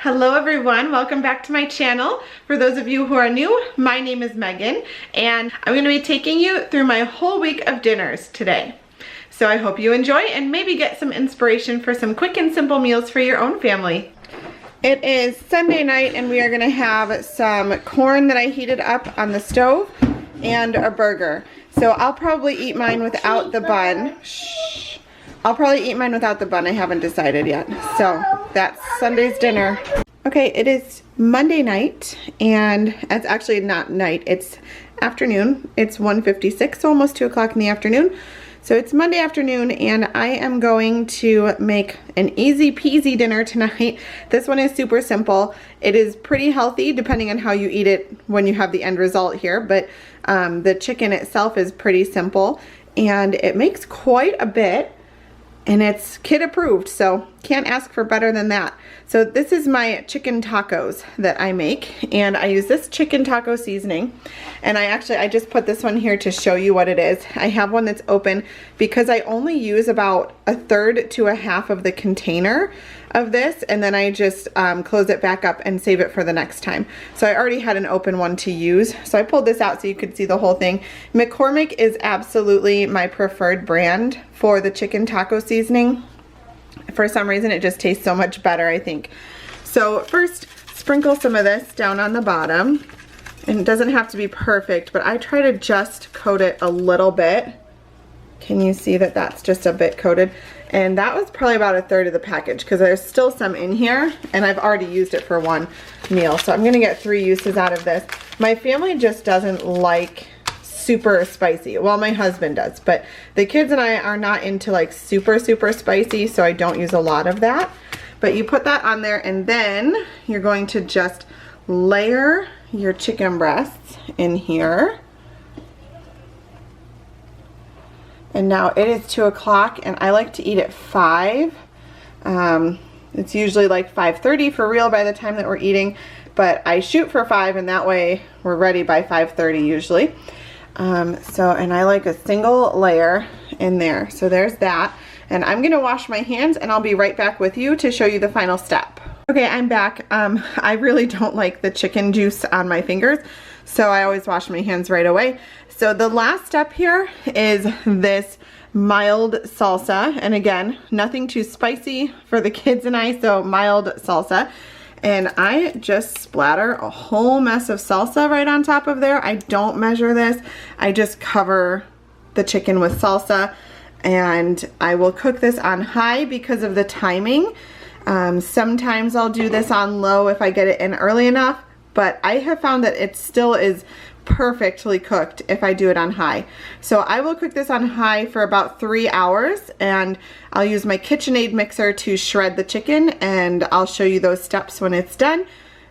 Hello everyone, welcome back to my channel. For those of you who are new, my name is Megan and I'm going to be taking you through my whole week of dinners today. So I hope you enjoy and maybe get some inspiration for some quick and simple meals for your own family. It is Sunday night and we are going to have some corn that I heated up on the stove and a burger. So I'll probably eat mine without the bun. Shh. I'll probably eat mine without the bun. I haven't decided yet. So that's Sunday's dinner. Okay, it is Monday night and it's actually not night, it's afternoon. It's 1:56, so almost 2 o'clock in the afternoon. So it's Monday afternoon and I am going to make an easy peasy dinner tonight. This one is super simple. It is pretty healthy depending on how you eat it when you have the end result here, but the chicken itself is pretty simple and it makes quite a bit. And it's kid approved, so can't ask for better than that. So this is my chicken tacos that I make, and I use this chicken taco seasoning. And I just put this one here to show you what it is. I have one that's open because I only use about 1/3 to 1/2 of the container of this, and then I just close it back up and save it for the next time. So I already had an open one to use, so I pulled this out so you could see the whole thing. McCormick is absolutely my preferred brand for the chicken taco seasoning. For some reason it just tastes so much better, I think. So first, sprinkle some of this down on the bottom. And it doesn't have to be perfect, but I try to just coat it a little bit. Can you see that that's just a bit coated? And that was probably about 1/3 of the package because there's still some in here and I've already used it for one meal. So I'm gonna get 3 uses out of this. My family just doesn't like super spicy. Well, my husband does, but the kids and I are not into like super spicy, so I don't use a lot of that. But you put that on there and then you're going to just layer your chicken breasts in here. And now it is 2 o'clock and I like to eat at 5. It's usually like 5:30 for real by the time that we're eating, but I shoot for 5 and that way we're ready by 5:30 usually. And I like a single layer in there. So there's that. And I'm gonna wash my hands and I'll be right back with you to show you the final step. Okay, I'm back. I really don't like the chicken juice on my fingers, so I always wash my hands right away. So the last step here is this mild salsa. And again, nothing too spicy for the kids and I, so mild salsa. And I just splatter a whole mess of salsa right on top of there. I don't measure this. I just cover the chicken with salsa and I will cook this on high because of the timing. Sometimes I'll do this on low if I get it in early enough, but I have found that it still is perfectly cooked if I do it on high. So I will cook this on high for about 3 hours and I'll use my KitchenAid mixer to shred the chicken and I'll show you those steps when it's done.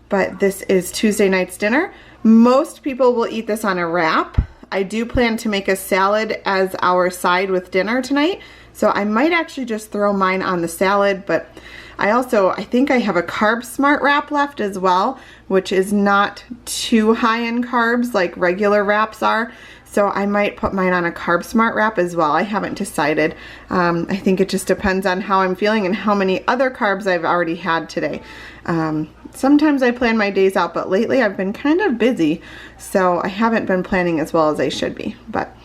But this is Tuesday night's dinner. Most people will eat this on a wrap. I do plan to make a salad as our side with dinner tonight, so I might actually just throw mine on the salad, but I think I have a Carb Smart wrap left as well, which is not too high in carbs like regular wraps are. So I might put mine on a Carb Smart wrap as well. I haven't decided. I think it just depends on how I'm feeling and how many other carbs I've already had today. Sometimes I plan my days out, but lately I've been kind of busy, so I haven't been planning as well as I should be. But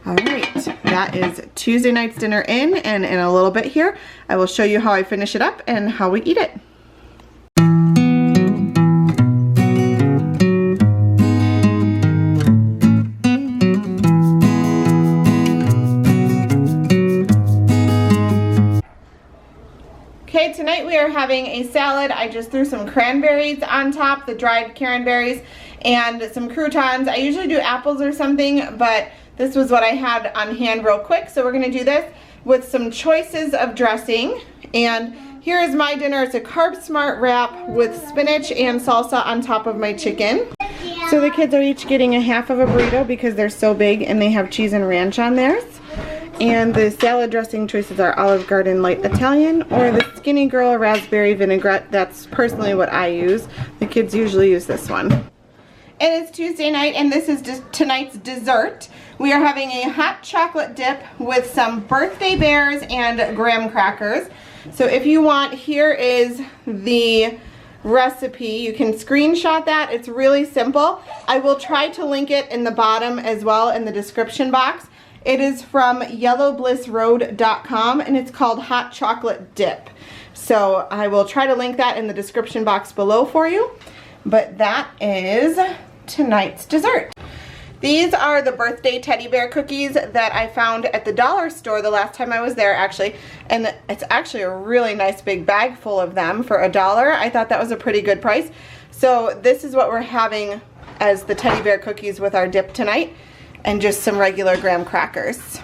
all right, that is Tuesday night's dinner in, and in a little bit here, I will show you how I finish it up and how we eat it. Okay, tonight we are having a salad. I just threw some cranberries on top, the dried cranberries, and some croutons. I usually do apples or something, but this was what I had on hand real quick. So we're gonna do this with some choices of dressing. And here is my dinner. It's a Carb Smart wrap with spinach and salsa on top of my chicken. So the kids are each getting a half of a burrito because they're so big and they have cheese and ranch on theirs. And the salad dressing choices are Olive Garden Light Italian or the Skinny Girl Raspberry Vinaigrette. That's personally what I use. The kids usually use this one. And it's Tuesday night and this is just tonight's dessert. We are having a hot chocolate dip with some birthday bears and graham crackers. So if you want, here is the recipe. You can screenshot that. It's really simple. I will try to link it in the bottom as well in the description box. It is from yellowblissroad.com and it's called hot chocolate dip. So I will try to link that in the description box below for you. But that is tonight's dessert. These are the birthday teddy bear cookies that I found at the dollar store the last time I was there, actually. And it's actually a really nice big bag full of them for $1. I thought that was a pretty good price. So this is what we're having as the teddy bear cookies with our dip tonight, and just some regular graham crackers.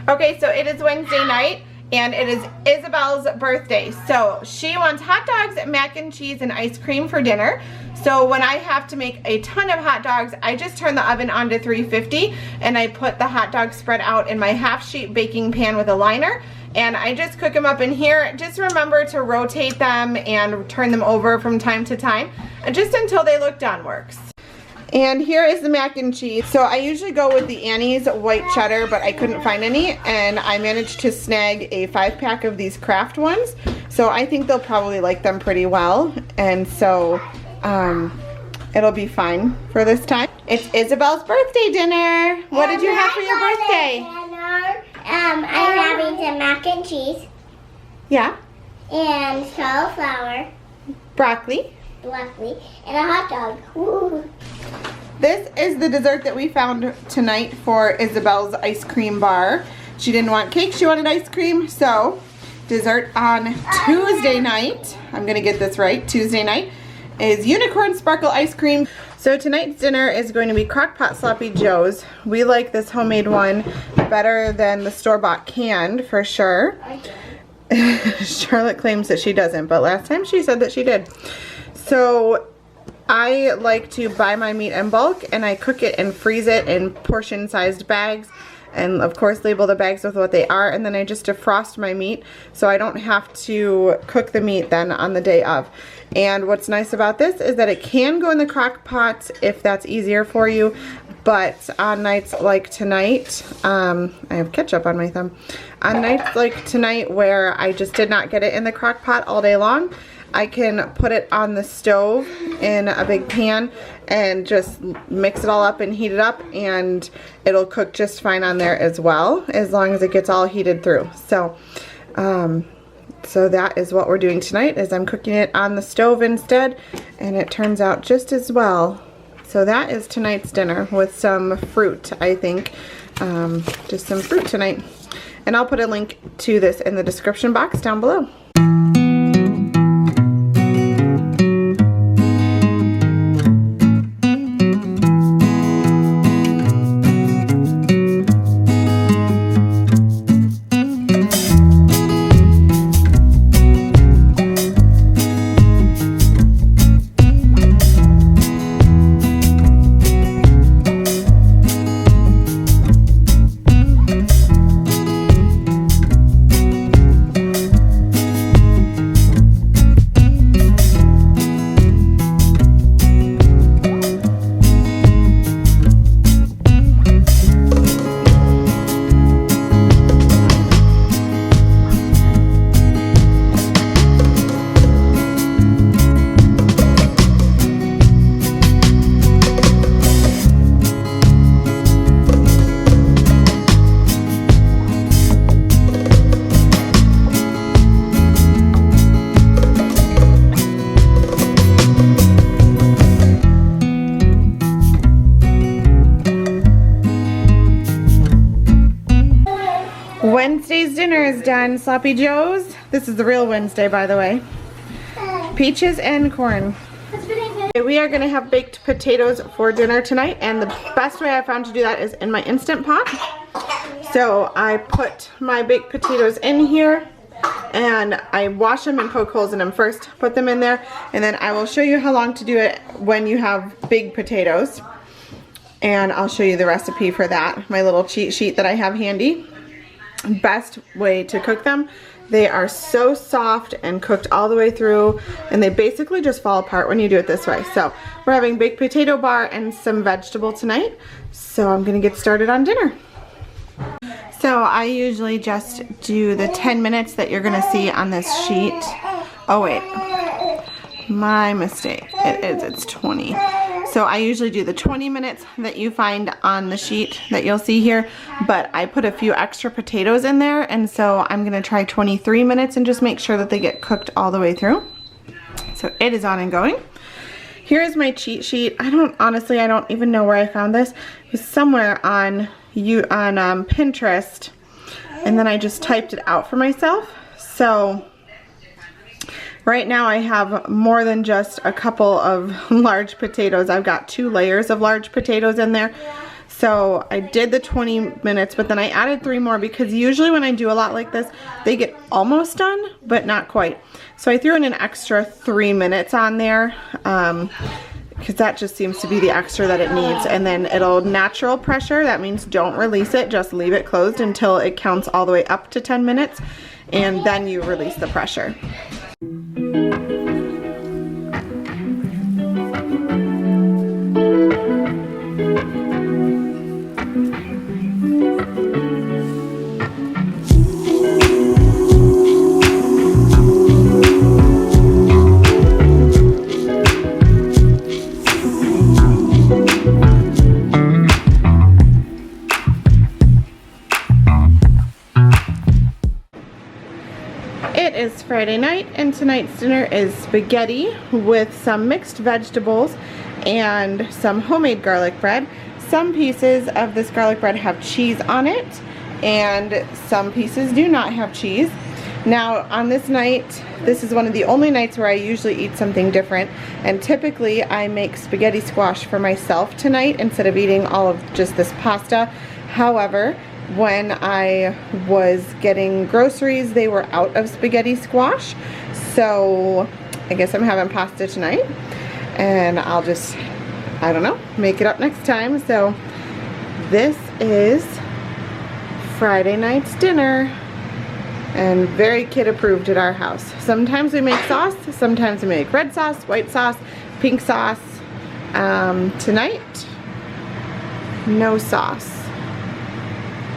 Okay, so it is Wednesday night and it is Isabel's birthday. So she wants hot dogs, mac and cheese, and ice cream for dinner. So when I have to make a ton of hot dogs, I just turn the oven on to 350 and I put the hot dog spread out in my half sheet baking pan with a liner, and I just cook them up in here. Just remember to rotate them and turn them over from time to time, just until they look done works. And here is the mac and cheese. So I usually go with the Annie's white cheddar, but I couldn't find any, and I managed to snag a 5-pack of these Kraft ones. So I think they'll probably like them pretty well, and so it'll be fine for this time. It's Isabel's birthday dinner. What did you have for your birthday? I'm having some mac and cheese. Yeah. And cauliflower. Broccoli. Broccoli. And a hot dog. Woo. This is the dessert that we found tonight for Isabel's ice cream bar. She didn't want cake, she wanted ice cream. So dessert on Tuesday night, I'm gonna get this right, Tuesday night, is unicorn sparkle ice cream. So tonight's dinner is going to be Crock-Pot Sloppy Joes. We like this homemade one better than the store-bought canned for sure. Charlotte claims that she doesn't, but last time she said that she did. So I like to buy my meat in bulk and I cook it and freeze it in portion-sized bags, and of course label the bags with what they are, and then I just defrost my meat so I don't have to cook the meat then on the day of. And what's nice about this is that it can go in the crock pot if that's easier for you, but on nights like tonight, I have ketchup on my thumb. On nights like tonight where I just did not get it in the crock pot all day long, I can put it on the stove in a big pan and just mix it all up and heat it up, and it'll cook just fine on there as well, as long as it gets all heated through. So, so that is what we're doing tonight, is I'm cooking it on the stove instead, and it turns out just as well. So that is tonight's dinner with some fruit, I think. Just some fruit tonight. And I'll put a link to this in the description box down below. Wednesday's dinner is done. Sloppy Joes. This is the real Wednesday, by the way. Peaches and corn. We are going to have baked potatoes for dinner tonight, and the best way I found to do that is in my Instant Pot. So I put my baked potatoes in here, and I wash them and poke holes in them first, put them in there, and then I will show you how long to do it when you have big potatoes. And I'll show you the recipe for that, my little cheat sheet that I have handy. Best way to cook them. They are so soft and cooked all the way through, and they basically just fall apart when you do it this way. So we're having baked potato bar and some vegetable tonight. So I'm gonna get started on dinner. So I usually just do the 10 minutes that you're gonna see on this sheet. Oh wait, My mistake. It's 20. So I usually do the 20 minutes that you find on the sheet that you'll see here, but I put a few extra potatoes in there, and so I'm gonna try 23 minutes and just make sure that they get cooked all the way through. So it is on and going. Here's my cheat sheet. I don't even know where I found this. It was somewhere on Pinterest, and then I just typed it out for myself. So right now I have more than just a couple of large potatoes. I've got 2 layers of large potatoes in there. So I did the 20 minutes, but then I added 3 more because usually when I do a lot like this, they get almost done, but not quite. So I threw in an extra 3 minutes on there because that just seems to be the extra that it needs. And then it'll natural pressure. That means don't release it, just leave it closed until it counts all the way up to 10 minutes. And then you release the pressure. It is Friday night, and tonight's dinner is spaghetti with some mixed vegetables and some homemade garlic bread. Some pieces of this garlic bread have cheese on it, and some pieces do not have cheese. Now on this night, this is one of the only nights where I usually eat something different, and typically I make spaghetti squash for myself tonight instead of eating all of just this pasta. However, when I was getting groceries, they were out of spaghetti squash, so I guess I'm having pasta tonight, and I'll just, I don't know, make it up next time. So this is Friday night's dinner, and very kid approved at our house. Sometimes we make sauce, sometimes we make red sauce, white sauce, pink sauce. Tonight, no sauce.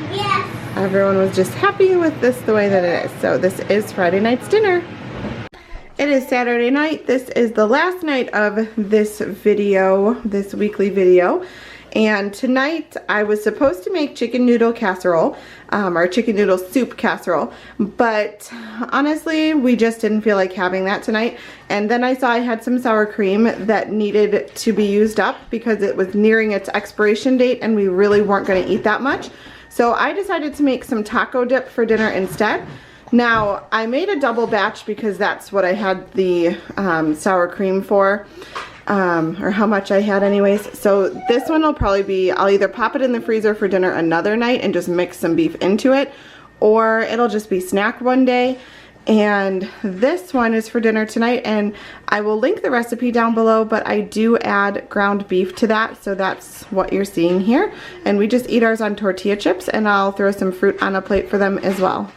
Yes. Everyone was just happy with this the way that it is. So this is Friday night's dinner. It is Saturday night. This is the last night of this video, this weekly video. And tonight I was supposed to make chicken noodle casserole, or chicken noodle soup casserole, but honestly we just didn't feel like having that tonight. And then I saw I had some sour cream that needed to be used up because it was nearing its expiration date and we really weren't going to eat that much. So I decided to make some taco dip for dinner instead. Now I made a double batch because that's what I had the sour cream for. Or how much I had anyways. So this one will probably be, I'll either pop it in the freezer for dinner another night and just mix some beef into it, or it'll just be snack one day. And this one is for dinner tonight, and I will link the recipe down below, but I do add ground beef to that, so that's what you're seeing here. And we just eat ours on tortilla chips, and I'll throw some fruit on a plate for them as well.